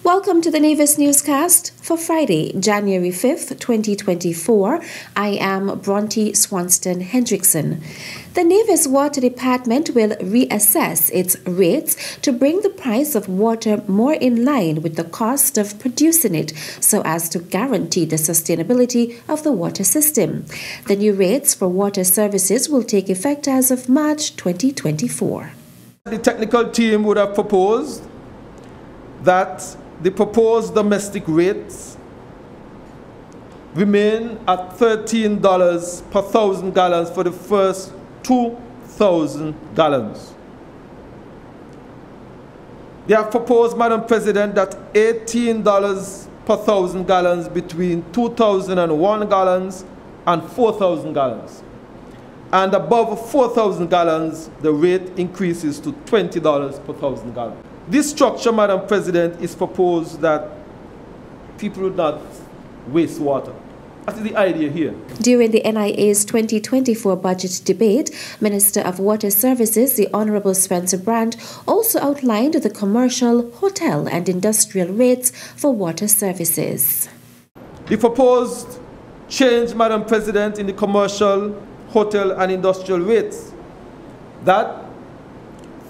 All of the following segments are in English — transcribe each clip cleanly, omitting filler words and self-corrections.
Welcome to the Nevis Newscast for Friday, January 5th, 2024. I am Bronte Swanston Hendrickson. The Nevis Water Department will reassess its rates to bring the price of water more in line with the cost of producing it so as to guarantee the sustainability of the water system. The new rates for water services will take effect as of March 2024. The technical team would have proposed that the proposed domestic rates remain at $13 per 1,000 gallons for the first 2,000 gallons. They have proposed, Madam President, that $18 per 1,000 gallons between 2,001 gallons and 4,000 gallons. And above 4,000 gallons, the rate increases to $20 per 1,000 gallons. This structure, Madam President, is proposed that people would not waste water. That is the idea here. During the NIA's 2024 budget debate, Minister of Water Services, the Honourable Spencer Brandt, also outlined the commercial, hotel and industrial rates for water services. The proposed change, Madam President, in the commercial, hotel and industrial rates, that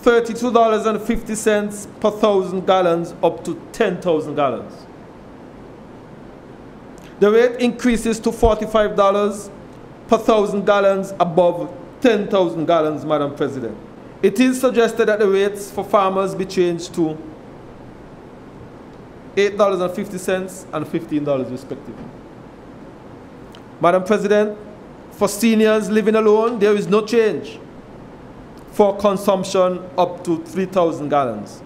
$32.50 per 1,000 gallons up to 10,000 gallons. The rate increases to $45 per 1,000 gallons above 10,000 gallons, Madam President. It is suggested that the rates for farmers be changed to $8.50 and $15 respectively. Madam President, for seniors living alone, there is no change for consumption up to 3,000 gallons.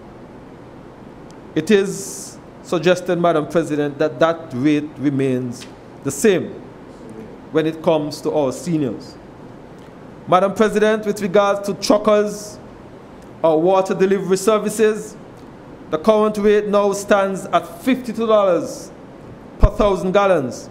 It is suggested, Madam President, that that rate remains the same when it comes to our seniors. Madam President, with regards to truckers or water delivery services, the current rate now stands at $52 per 1,000 gallons.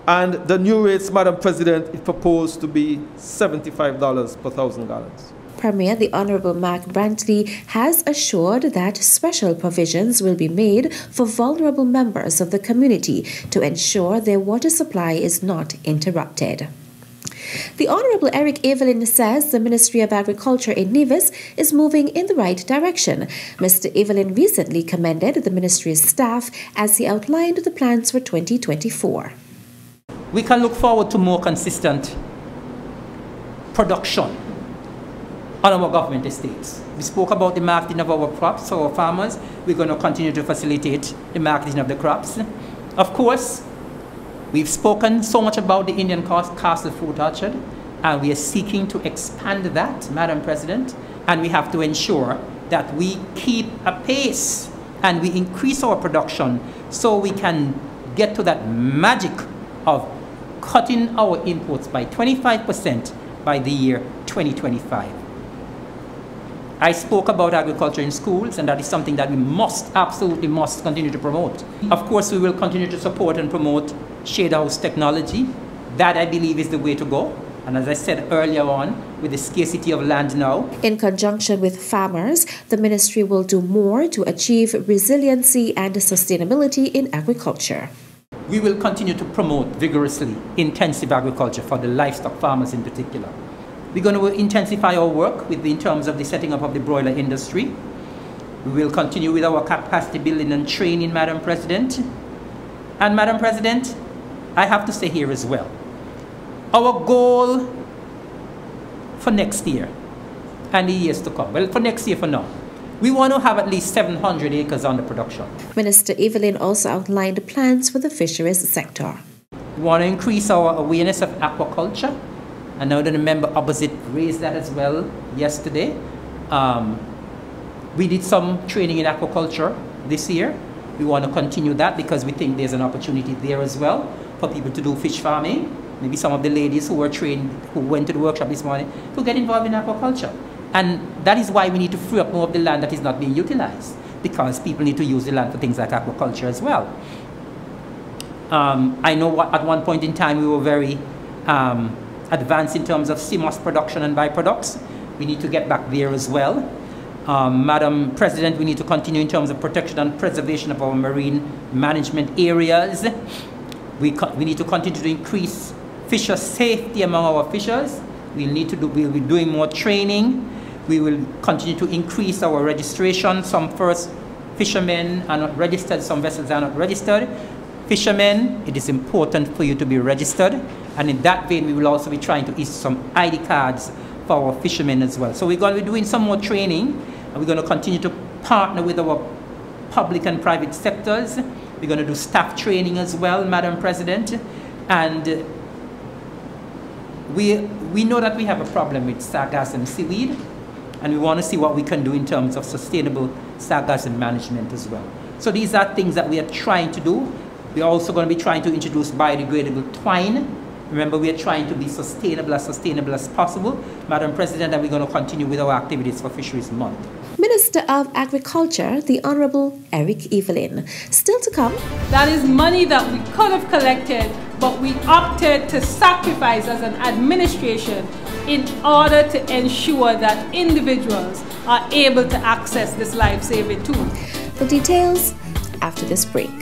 And the new rates, Madam President, is proposed to be $75 per 1,000 gallons. Premier, the Honourable Mark Brantley, has assured that special provisions will be made for vulnerable members of the community to ensure their water supply is not interrupted. The Honourable Eric Evelyn says the Ministry of Agriculture in Nevis is moving in the right direction. Mr. Evelyn recently commended the ministry's staff as he outlined the plans for 2024. We can look forward to more consistent production on our government estates. We spoke about the marketing of our crops, so our farmers. We're going to continue to facilitate the marketing of the crops. Of course, we've spoken so much about the Indian Castle Fruit Orchard, and we are seeking to expand that, Madam President, and we have to ensure that we keep a pace and we increase our production so we can get to that magic of cutting our imports by 25% by the year 2025. I spoke about agriculture in schools, and that is something that we absolutely must continue to promote. Of course, we will continue to support and promote shade house technology. That, I believe, is the way to go. And as I said earlier on, with the scarcity of land now. In conjunction with farmers, the ministry will do more to achieve resiliency and sustainability in agriculture. We will continue to promote vigorously intensive agriculture for the livestock farmers in particular. We're going to intensify our work in terms of the setting up of the broiler industry. We will continue with our capacity building and training, Madam President. And Madam President, I have to say here as well, our goal for next year and the years to come, well, for next year for now, we want to have at least 700 acres under production. Minister Evelyn also outlined plans for the fisheries sector. We want to increase our awareness of aquaculture. I know that the member opposite raised that as well yesterday. We did some training in aquaculture this year. We want to continue that because we think there's an opportunity there as well for people to do fish farming. Maybe some of the ladies who were trained, who went to the workshop this morning, to get involved in aquaculture. And that is why we need to free up more of the land that is not being utilized, because people need to use the land for things like aquaculture as well. I know at one point in time we were very advanced in terms of CMOS production and byproducts. We need to get back there as well. Madam President, we need to continue in terms of protection and preservation of our marine management areas. We need to continue to increase fisher safety among our fishers. We'll be doing more training. We will continue to increase our registration. Some first fishermen are not registered, some vessels are not registered. Fishermen, it is important for you to be registered. And in that vein, we will also be trying to issue some ID cards for our fishermen as well. So we're going to be doing some more training, and we're going to continue to partner with our public and private sectors. We're going to do staff training as well, Madam President. And we know that we have a problem with sargassum seaweed, and we want to see what we can do in terms of sustainable sargassum management as well. So these are things that we are trying to do. We're also going to be trying to introduce biodegradable twine. Remember, we are trying to be sustainable as possible, Madam President, and we're going to continue with our activities for Fisheries Month. Minister of Agriculture, the Honourable Eric Evelyn. Still to come. That is money that we could have collected, but we opted to sacrifice as an administration in order to ensure that individuals are able to access this life-saving tool. The details after this break.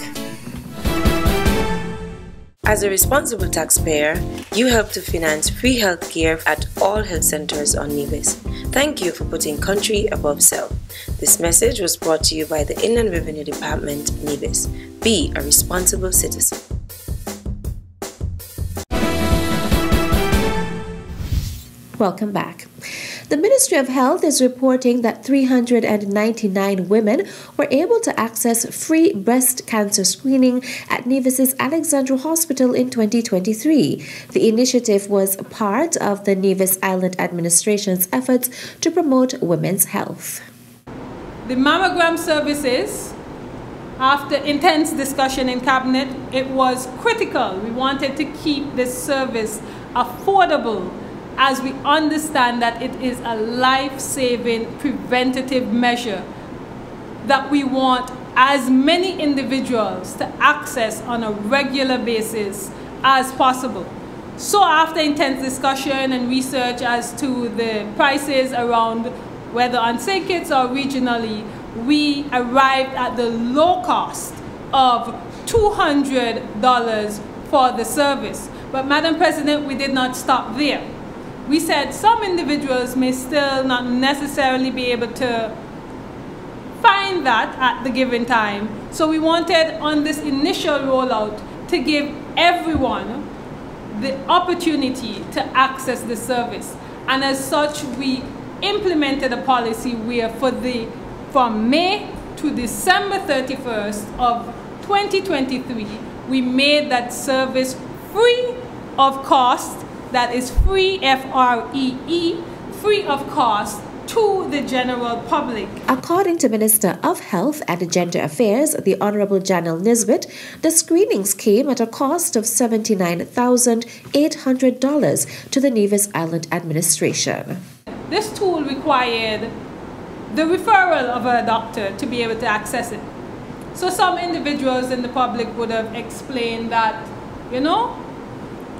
As a responsible taxpayer, you help to finance free healthcare at all health centers on Nevis. Thank you for putting country above self. This message was brought to you by the Inland Revenue Department, Nevis. Be a responsible citizen. Welcome back. The Ministry of Health is reporting that 399 women were able to access free breast cancer screening at Nevis's Alexandra Hospital in 2023. The initiative was part of the Nevis Island Administration's efforts to promote women's health. The mammogram services, after intense discussion in Cabinet, it was critical. We wanted to keep this service affordable, as we understand that it is a life-saving preventative measure that we want as many individuals to access on a regular basis as possible. So after intense discussion and research as to the prices around whether on St. Kitts or regionally, we arrived at the low cost of $200 for the service. But Madam President, we did not stop there. We said some individuals may still not necessarily be able to find that at the given time. So we wanted on this initial rollout to give everyone the opportunity to access the service. And as such, we implemented a policy where from May to December 31st of 2023, we made that service free of cost. That is free, F-R-E-E, free of cost to the general public. According to Minister of Health and Gender Affairs, the Honourable Janelle Nisbet, the screenings came at a cost of $79,800 to the Nevis Island Administration. This tool required the referral of a doctor to be able to access it. So some individuals in the public would have explained that,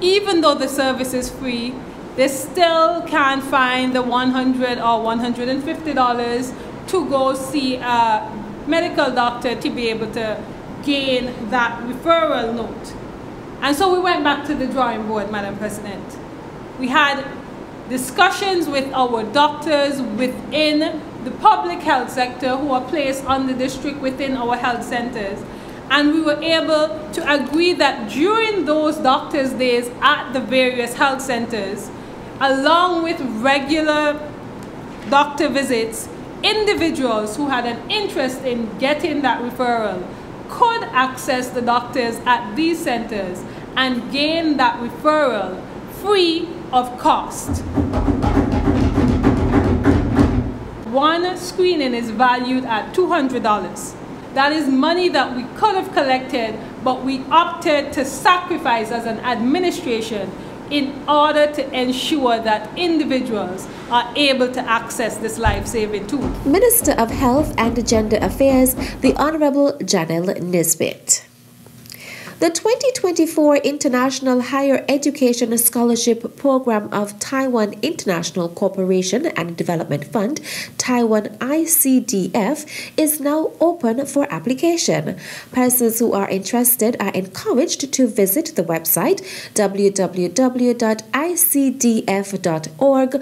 even though the service is free, they still can't find the $100 or $150 to go see a medical doctor to be able to gain that referral note. And so we went back to the drawing board, Madam President. We had discussions with our doctors within the public health sector who are placed on the district within our health centers. And we were able to agree that during those doctors' days at the various health centers, along with regular doctor visits, individuals who had an interest in getting that referral could access the doctors at these centers and gain that referral free of cost. One screening is valued at $200. That is money that we could have collected, but we opted to sacrifice as an administration in order to ensure that individuals are able to access this life-saving tool. Minister of Health and Gender Affairs, the Honourable Janelle Nisbet. The 2024 International Higher Education Scholarship Program of Taiwan International Corporation and Development Fund, Taiwan ICDF, is now open for application. Persons who are interested are encouraged to visit the website www.icdf.org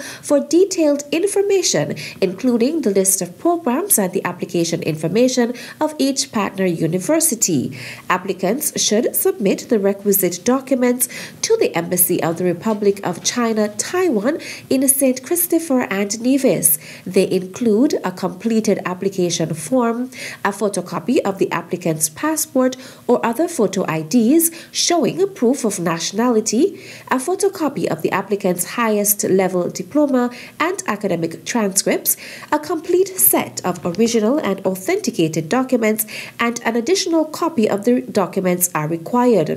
for detailed information, including the list of programs and the application information of each partner university. Applicants should submit the requisite documents to the Embassy of the Republic of China, Taiwan in St. Christopher and Nevis. They include a completed application form, a photocopy of the applicant's passport or other photo IDs showing proof of nationality, a photocopy of the applicant's highest level diploma and academic transcripts, a complete set of original and authenticated documents, and an additional copy of the documents are required.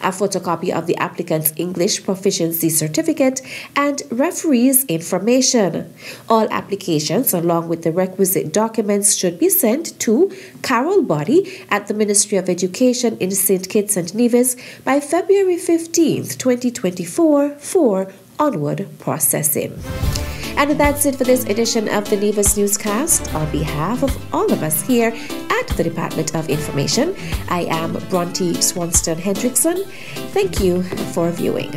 A photocopy of the applicant's English proficiency certificate and referee's information. All applications along with the requisite documents should be sent to Carol Body at the Ministry of Education in St. Kitts and Nevis by February 15th, 2024 for onward processing. And that's it for this edition of the Nevis Newscast. On behalf of all of us here at the Department of Information, I am Bronte Swanston Hendrickson. Thank you for viewing.